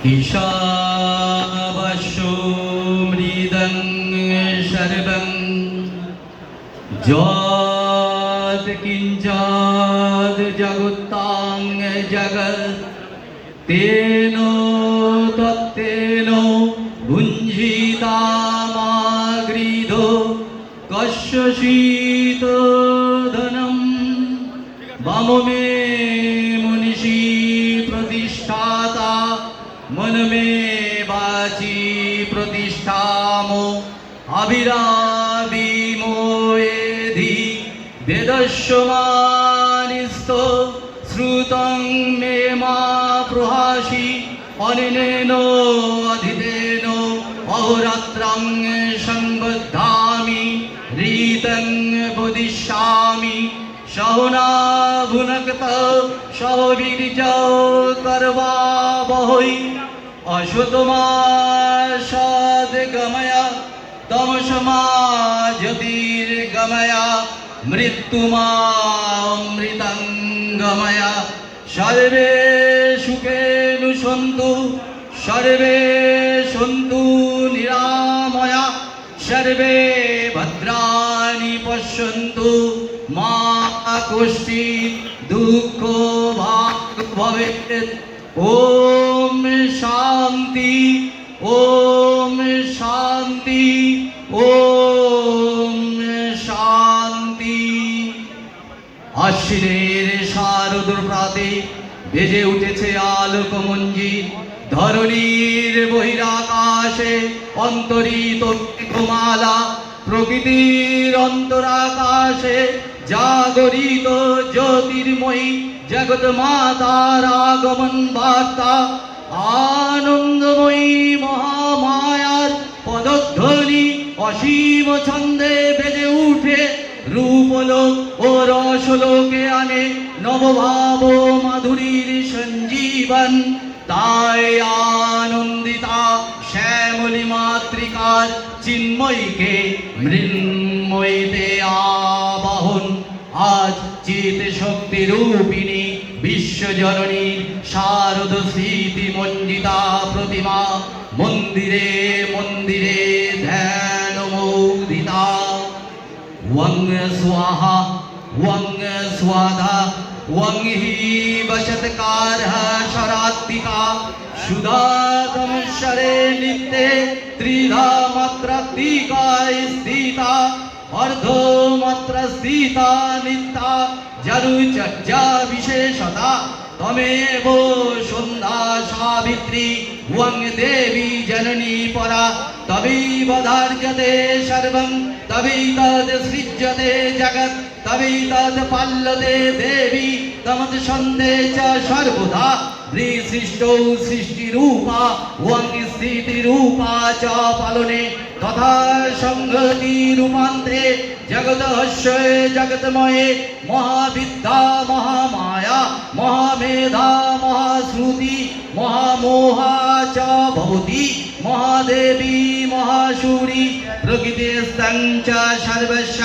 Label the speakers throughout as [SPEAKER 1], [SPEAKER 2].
[SPEAKER 1] ঈশাবাস্যো মৃদং সর্বং যৎ কিঞ্চিৎ জগত্তাং জগৎ তেন তত্তেন ভুঞ্জিতামাগৃধো কস্যচিৎ ধনম বাম মে মনীষী প্রতিষ্ঠাতা মন মে বাচি প্রতিষ্ঠামো আবিরাবিমোয়েধি বেদস্যমানিস্ত শ্রুতং মে মা প্রহাসি অনিনেন অধিতেন অহোরাত্রং সংবদ্ধামি রীতং বদিষ্যামি সহনা ভুনক্ত সহবীর্য করবাবহৈ অসতমা সদ্গময় তমসমা জ্যোতির্গময় মৃত্যুমামৃতং গময় সর্বে সুখেনু সন্তু সর্বে সন্তু নিরাময়া সর্বে ভদ্রাণি পশ্যন্তু মা কশ্চিৎ দুঃখ ভাগ ভবেৎ। ওম শান্তি ওম শান্তি ওম শান্তি। আশ্বিনের শারদুর প্রাতে বেজে উঠেছে আলোকমঞ্জির, ধরণীর বহিরাকাশে অন্তরিত মেঘমালা, প্রকৃতির অন্তরাকাশে জাগরিত জ্যোতির্ময়ী জগৎ মাতার আগমন বার্তা। আনন্দময়ী মহামায়ার পদধ্বনি অসীম ছন্দে বেজে উঠে রূপলোক ও রসলোকে আনে নবভাব মাধুরীর সঞ্জীবন। তাই আনন্দিতা শ্যামলী মাতৃকার চিন্ময়ীকে মৃন্ময়ীতে আবাহন। আজ চিত শক্তি রূপিণী বিশ্বজননী শারদ স্মৃতি মঞ্জিতা প্রতিমা মন্দিরে মন্দিরে ধ্যান মোদিতা। ওং স্বাহা ওং স্বাধা ওং হি বশৎকারঃ শরাত্মিকা সুধাতম শরে নিত্যে ত্রিধা মাত্রাত্মিকা স্থিতা অর্ধমাত্র স্থিতা নিত্যা জরুচর্যা বিশেষতা। তমেব সন্ধ্যা সাবিত্রী ওং দেবী জননী পরা তবৈব ধার্যতে সর্বং তবৈতদ সৃজ্যতে জগৎ তবৈতদ পাল্যতে দেবী তমৎ সন্ধে চ সর্বদা। সৃষ্টৌ সৃষ্টিরূপা ওং স্থিতিরূপা চ পালনে তথা সংহতি রূপান্তরে জগদস্যে জগৎময়ে মহাবিদ্যা মহামায়া মহামেধা মহাশ্রুতি মহামোহা চ ভবতি মহাদেবী মহাশূরি প্রকৃতিস্তং চ সর্বস্য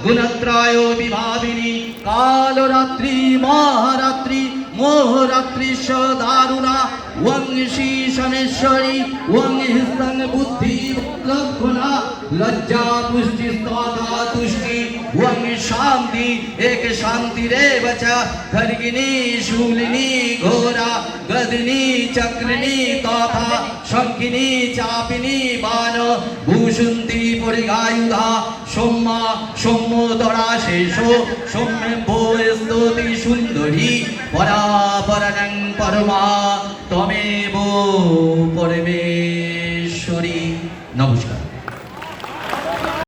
[SPEAKER 1] গুণত্রয় বিভাবিনী কালরাত্রি মহারাত্রি মোহরাত্রি দারুণা ওং শ্রী শনেশ্বরী ওং হস্তং বুদ্ধি লক্ষণা লজ্জা পুষ্টি স্ততা তুষ্টি ওং শান্তি এক শান্তি রেব চ খর্গিনী শূলিনী ঘোরা গদিনী চক্রিনী তথা শঙ্কিনী চাপিনী বাণ ভূষন্তি পরিগায়ুধা সৌম্যা সৌম্যতরা শেষ সৌম্যম্ভো স্তুতি সুন্দরী পরাপরং পরমা তমেব পরমেশ্বরী। নমস্কার।